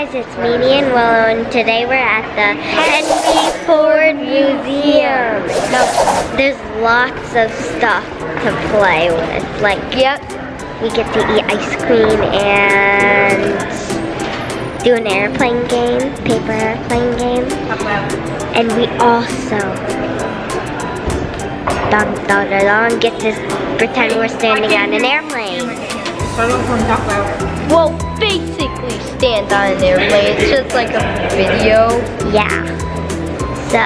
guys, it's Mimi and Wolo, and today we're at the Henry Ford Museum. Now, there's lots of stuff to play with. Like, we get to eat ice cream and do an airplane game, paper airplane game. And we also get to pretend we're standing on an airplane. Well, basically stand on an airplane. It's just like a video. Yeah. So,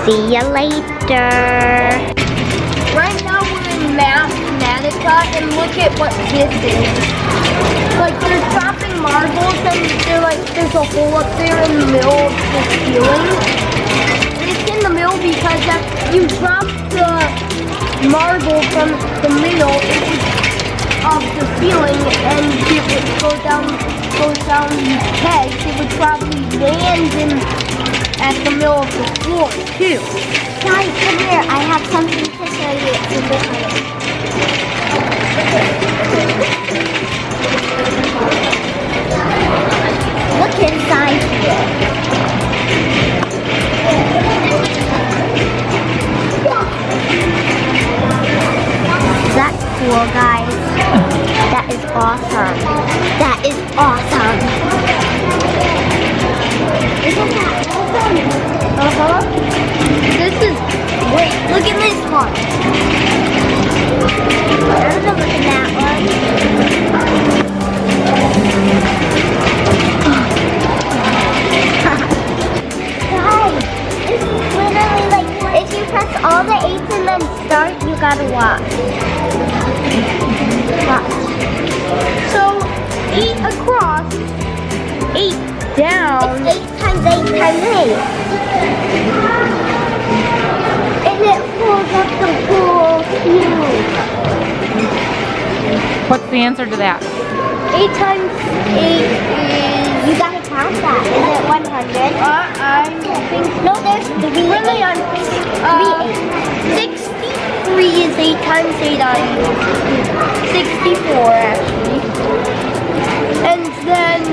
see ya later. Right now we're in Mathmatics, and look at what this is. Like, they're dropping marbles, and there's a hole up there in the middle of the ceiling. It's in the middle because if you drop the marble from the middle of the ceiling and it would goes down the pegs, it would probably land at the middle of the floor too. Guys, come here. I have something to show you. Look inside here. Is that cool, guys? That is awesome. That is awesome. Isn't that awesome? This is great. Look at this one. I'm gonna look at that one. Guys, this is literally like, if you press all the 8s and then start, you gotta watch. So 8 across, 8 down. It's 8 times 8 times 8. And it pulls up the whole cube. What's the answer to that? 8 times 8 is... You gotta count that. Is it 100? I think... No, there's 3. Really, I'm thinking... 63 is 8 times 8 on 64 actually. And then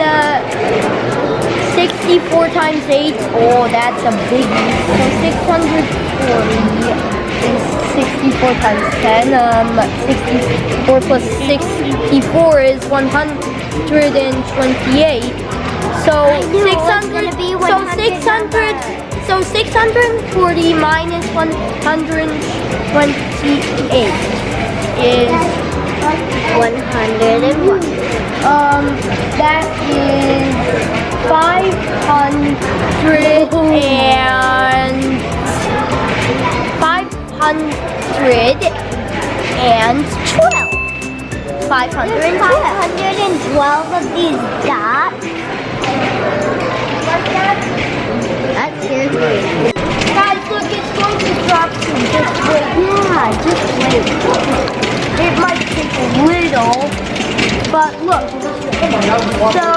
64 times 8, oh that's a biggie. So 640 is 64 times 10. 64 plus 64 is 128. So 600, so 640 minus 128 is 101. That is 512. 512 of these dots. That's seriously. Guys, look, it's going to drop soon. Just wait. Yeah, just wait. It might take a little, but look. So,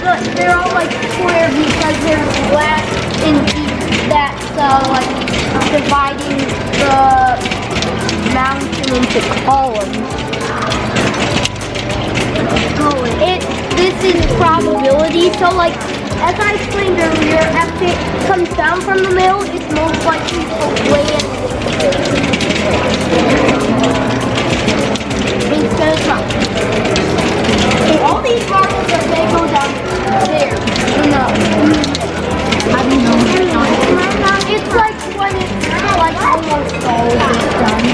look, they're all like square because there's glass in that's like dividing the mountain into columns. This is probability, so like, as I explained earlier, after it comes down from the middle, it's most likely to land. It's gonna drop. Okay, all these marbles are gonna go down there. No. How do you know? It's like when it's like almost all of it done.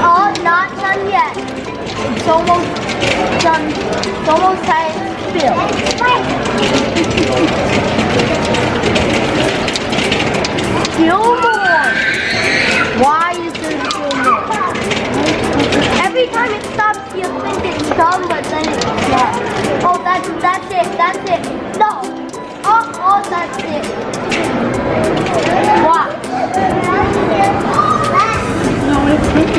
Oh, not done yet. It's almost done. It's almost time to fill. Still more. Why is there still more? Every time it stops, you think it's done, but then it's not. Oh, that's it. That's it. No. Oh, that's it. Watch. No, it's not.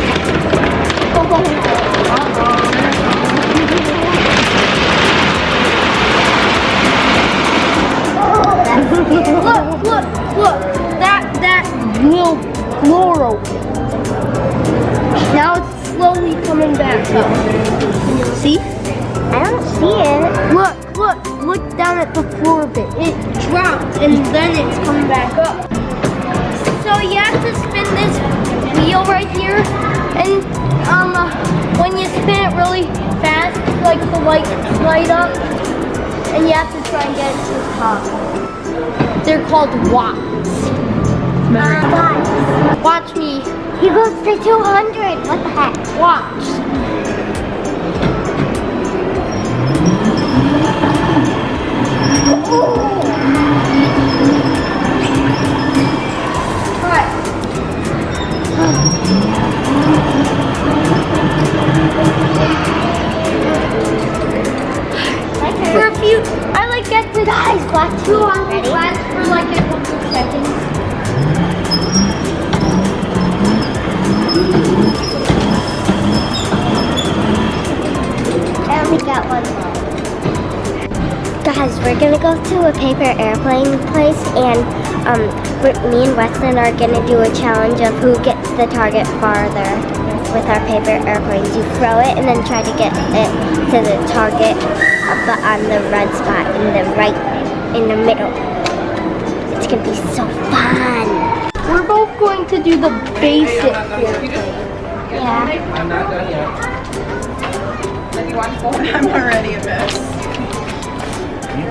Look. That will floor open. Now it's slowly coming back up. See? I don't see it. Look down at the floor a bit. It dropped and then it's coming back up. So you have to spin this wheel right here, and when you spin it really fast, like the light light up, and you have to try and get it to the top. They're called watts. Watch me. He goes to 200. What the heck? Watch. For a few, I like get to Guys, watch 200 watts for like a couple seconds. And we got one more. Guys, we're gonna go to a paper airplane place, and me and Weston are gonna do a challenge of who gets the target farther with our paper airplanes. You throw it and then try to get it to the target, but on the red spot in the middle. It's gonna be so fun. We're both going to do the basic here. Yeah. I'm not done yet. I'm already a mess.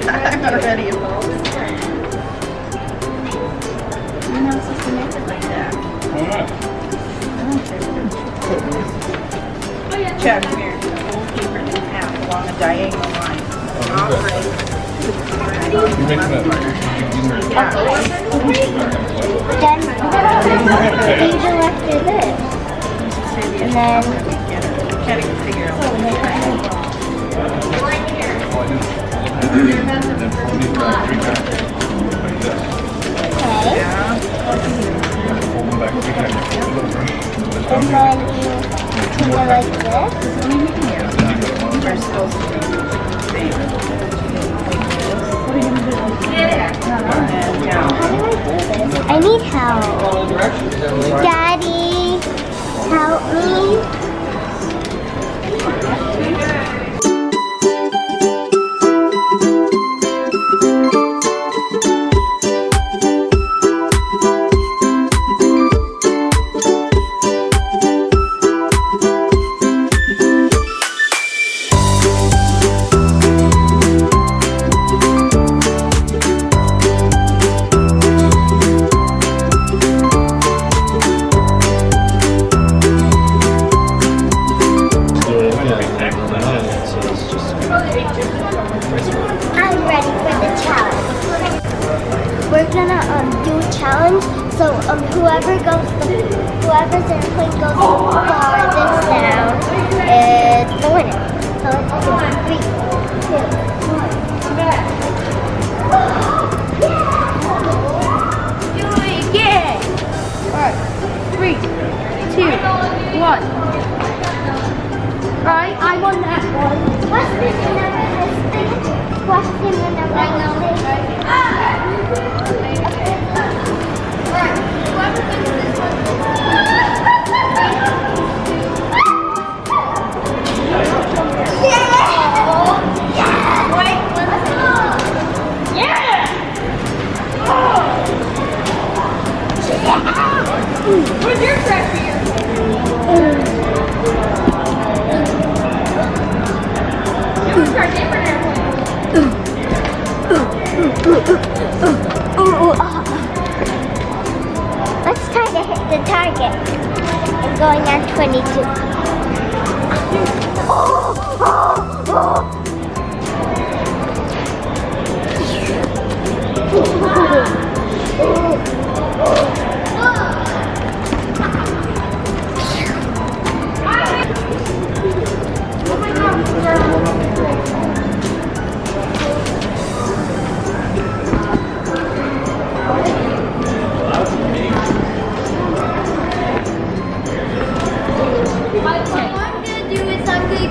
I'm already a mess. You're not supposed to make it like that. Chad, come here. Fold paper in half along a diagonal line. You make that. Then you go after this. And then Chad can figure out what and then you go like this. we're supposed to do. I need help. Daddy, help me. I'm ready for the challenge. We're gonna do a challenge. So whoever's airplane goes farthest down is the winner. So it's like 3, 2, 1. Do it again. Alright, 3, 2, 1. Alright, I won that one. Weston, remember this thing? Weston, remember this thing? Alright, whoever thinks this one. Wait, let's go. Yeah! Where's your track here? You start different airplane. Let's try to hit the target. I'm going on 22.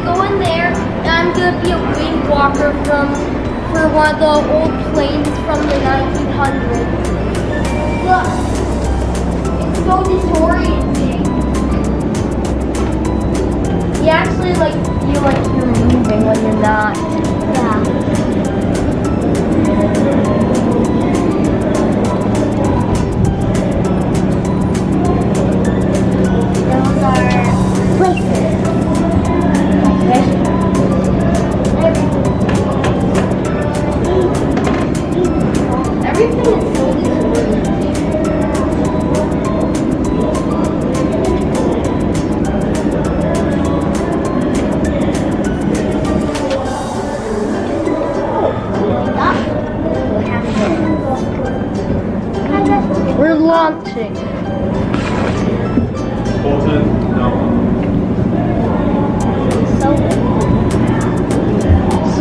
Go in there, and I'm gonna be a wind walker for one of the old planes from the 1900s. Look, it's so disorienting. actually like feel like you're moving when you're not. Yeah. Those are places. Everything is so disorienting. We're launching.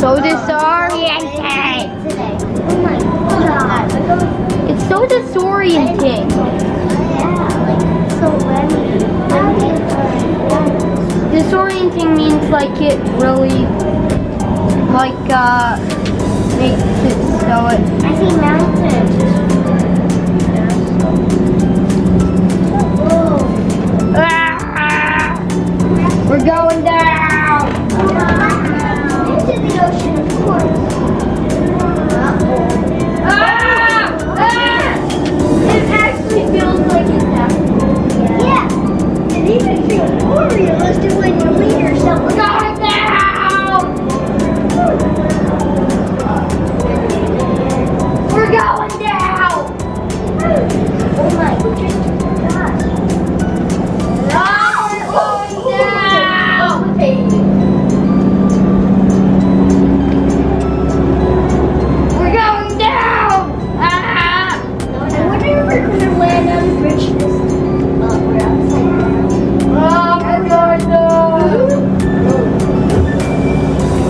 So disorienting. Oh my god. It's so disorienting. So Disorienting means like it really makes it so it. I see mountains. We're going down. Into the ocean, of course. It actually feels like it's happening. Yeah. It even feels more realistic when you leave yourself. We're going down. We're going down. Oh my gosh. We're going down! I wonder if we're going to land on the bridge this time. Oh, we're upside down. Oh, we're going down!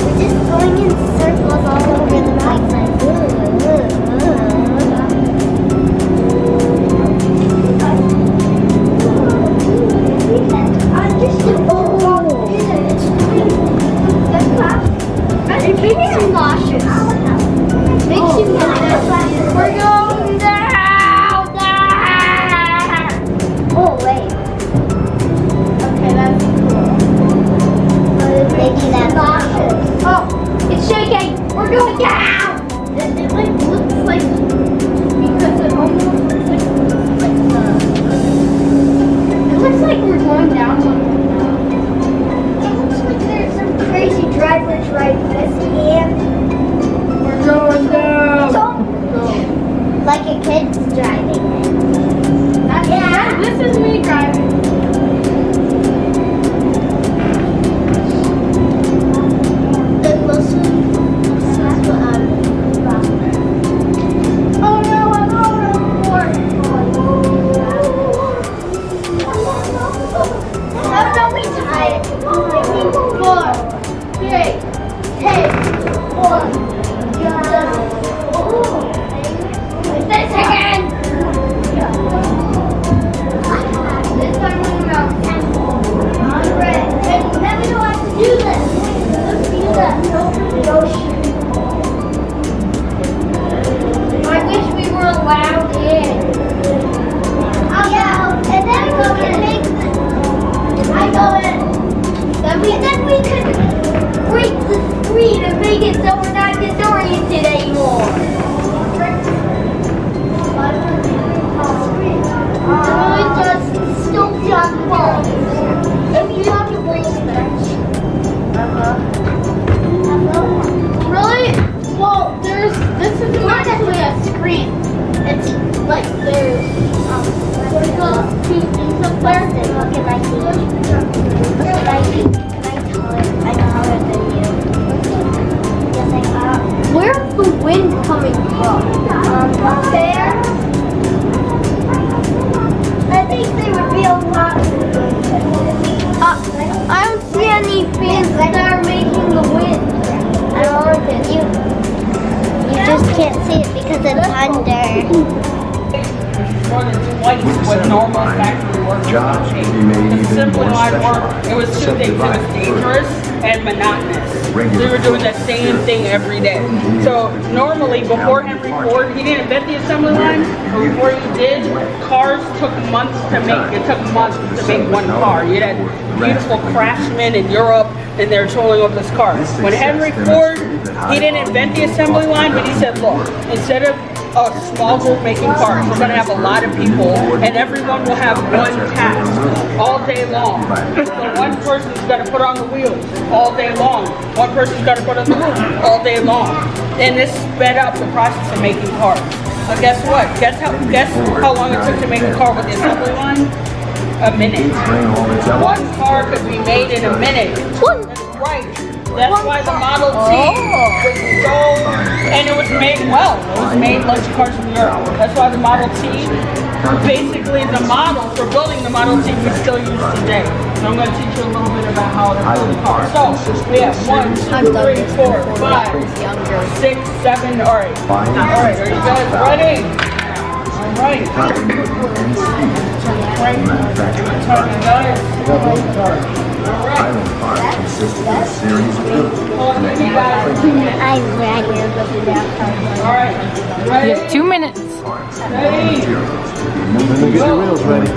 We're just going in circles all over the place. It makes you nauseous. Makes you nauseous. We're going down! Oh, wait. Okay, that's cool. Maybe that's nauseous. Oh, it's shaking! We're going down! It like looks like, Because it almost looks it looks like we're going down somewhere now. it looks like there's some crazy drivers riding this hand. We're going down! So, like a kid's driving it. Yeah, this is me driving. The closer, that's what oh no, I'm overboard. Oh no, we died. 4, 3, 2, 1. This again. This time we're going down. Alright, and then we don't have to do this. Let's do that. Over the ocean. I wish we were allowed in. Yeah, and then we can make I go in. Then we could break the screen and make it so we're not disoriented anymore. And we just still jump balls. If you want to break it. Really? Well, this isn't actually a screen. It's like there's we go to somewhere and look at my team. Look at my team. I'm taller than you. Yes, I am. Where's the wind coming from? Up there. I think there would be a lot. I don't see any fans that are making the wind. I don't know if you just can't see it because it's under. More than twice what normal factory workers Jobs would can be made take. even Simply more hard work. specialized, It was too big. It was subdivided further. dangerous and monotonous. They were doing the same thing every day. So normally, before Henry Ford, he didn't invent the assembly line, but before he did, cars took months to make. It took months to make one car. You had beautiful craftsmen in Europe, and they're tooling up this car. When Henry Ford, he didn't invent the assembly line, but he said, look, instead of a small group making cars, we're going to have a lot of people, and everyone will have one task all day long. So one person's going to put on the wheels all day long. One person's going to put on the roof all day long. And this sped up the process of making cars. But guess what? Guess how long it took to make a car with the assembly line? A minute. One car could be made in a minute. That's right. That's why the Model T was so, and it was made well. It was made like cars from Europe. That's why the Model T, basically the model for building the Model T we still use today. So I'm going to teach you a little bit about how to build a car. So we have 1, 2, 3, 4, 5, 6, 7, all right. All right, are you guys ready? All right. Island Park consisted of a series of hills connected by I'm ready. All right. Ready? You have 2 minutes. Ready? Get your wheels ready.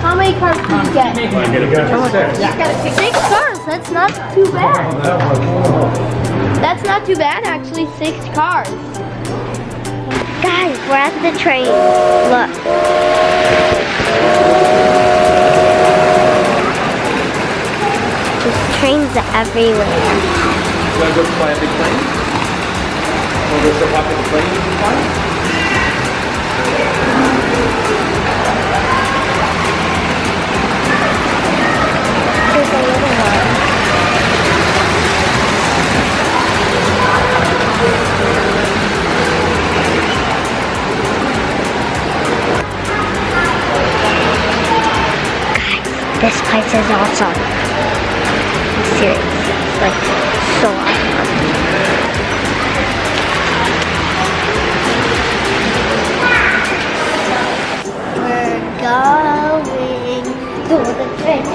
How many cars did you get? 6 cars. That's not too bad. That's not too bad, actually. 6 cars. Guys, we're at the train. Look. There's trains everywhere. You want to go fly a big plane? Want to go so hop in the plane you can fly? There's a little one. Guys, this place is awesome. I'm serious. It's like so awesome. We're going to the train.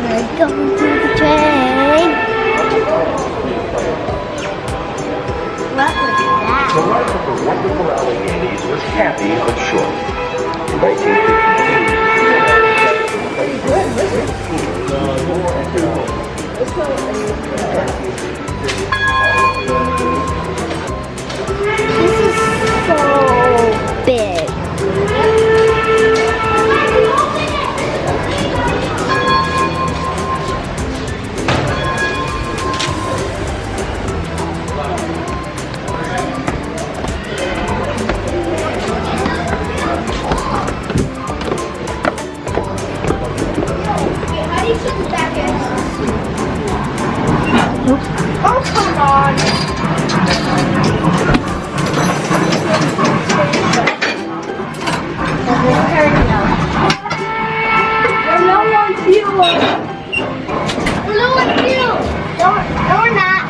We're going to the train. What was that? The life of the wonderful Alleghenies was happy but short. In 1952, This is so big. Oh, come on. We're low on fuel. We're low on fuel. No, we're not.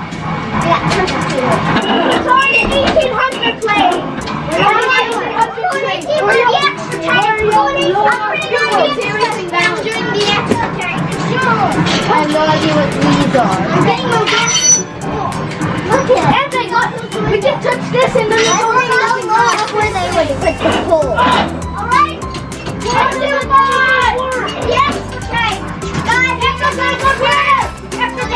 We got tons of fuel. Sorry, the 1800 plane. We're low on fuel. We're the extra tank. We're low on fuel. I'm doing the extra tank. Sure. I have no idea what these are. I'm getting my gas. Look at it. And I got, we can touch this and then it's only nothing off where they would put the pole. Alright? Yes, okay. Guys, exercise up here. Exercise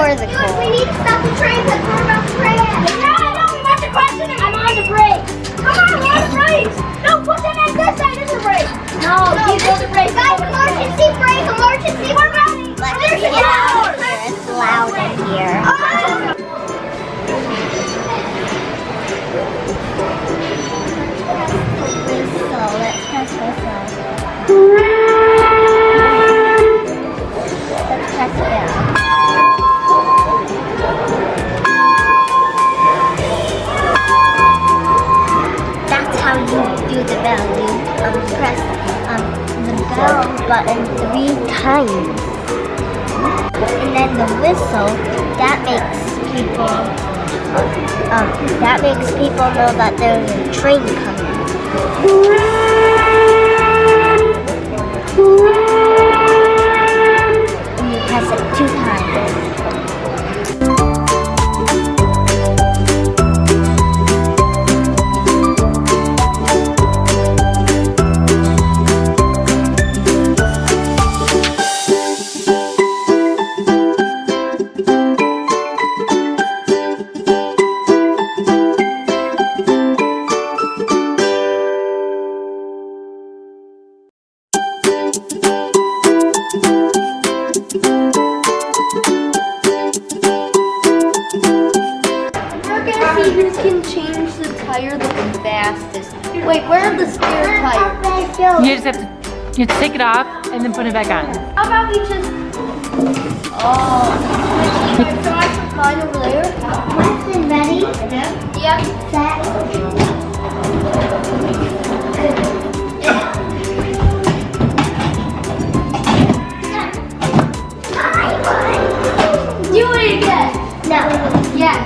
or the cold? We need to stop the train because we're about to crash. Yeah, no, we're about to crash in it. I'm on the brake. Come on, we're on the brakes. No, push it at this side is the brake. No, keep on the brake. Guys, emergency brake, emergency. We're ready. Let's get out of here. It's loud in here. Let's press whistle. Let's press bell. That's how you do the bell. You press the bell button 3 times. And then the whistle, that makes people know that there's a train coming. And you press it 2 times. Who can change the tire the fastest? Wait, where are the spare tires? You just have to take it off and then put it back on. How about we just... Oh. So I put mine over there. Lesson ready? Yep. Set. Do it again. No. Yeah.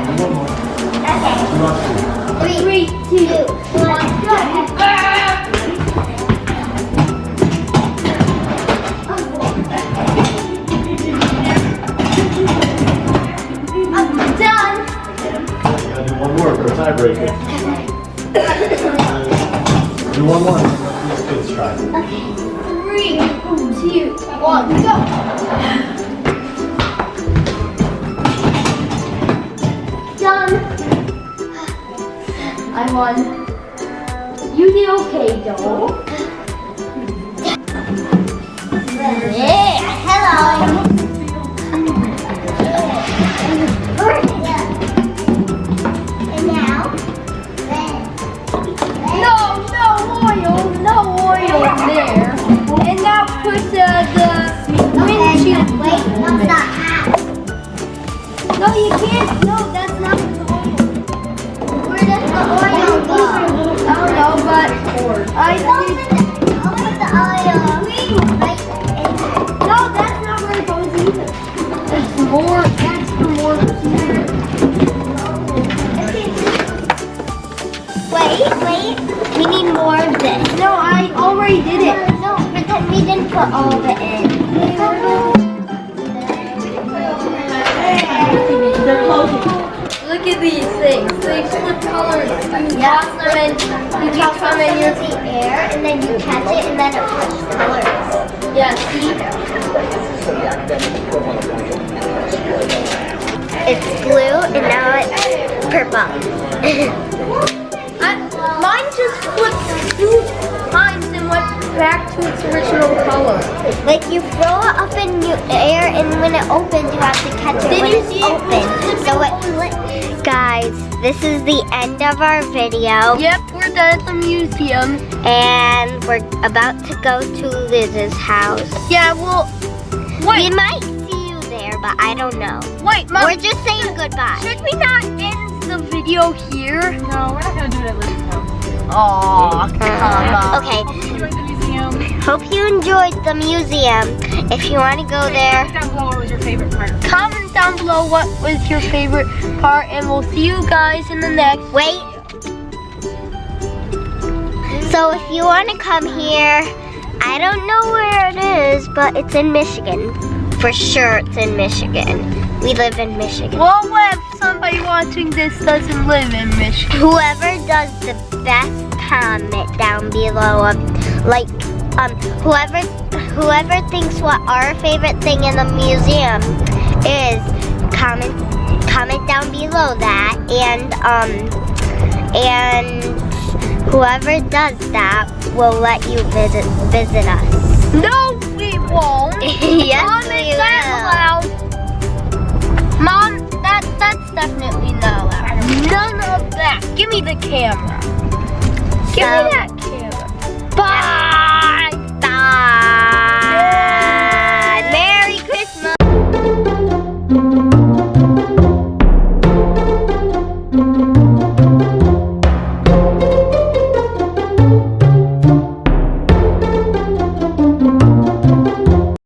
Okay. 3, 2, 1, go. I'm done. Gotta do one more for a tiebreaker. Do one more. Let's kids try. 3, 2, 1, go. Done. I won. You did okay, though. Yeah, hello. And now, No oil in there. And now put the windshield. wait, what's that hat? No, you can't. No, that's not the oil. Where does the oil go? I don't know, but I think. I'll put the oil right in. No, that's not where it goes either. That's more. That's for more. Wait. We need more of this. No, I already did it. No, pretend we didn't put all of it in. Look at these things. They flip colors. You toss them and you toss them and It's the air, and then you catch it, and then it flips colors. yeah. See. It's blue, and now it's purple. Mine just flipped 2 times and went back to its original color. Like you throw it up in the air, and when it opens, you have to catch it Did when you it's see it? open. So it flips. Guys, this is the end of our video, Yep, we're done at the museum. and we're about to go to Liz's house. Yeah, well, We wait, might see you there, but I don't know. wait, Mom. We're just saying goodbye. Should we not end the video here? No, we're not gonna do it at Liz's house. Aw, come on. Okay, Enjoy the museum. hope you enjoyed the museum. If you want to go there, Down below, what was your favorite part? Comment down below what was your favorite part, and we'll see you guys in the next. wait. So if you want to come here, I don't know where it is, but it's in Michigan. For sure it's in Michigan. We live in Michigan. Well, what if somebody watching this doesn't live in Michigan? Whoever does the best comment down below, whoever thinks what our favorite thing in the museum is, comment down below that, and whoever does that will let you visit us. No, we won't. Yes, Mom, we is that allowed? Mom, that's definitely not allowed. None of that. Give me the camera. Give me that camera. Bye.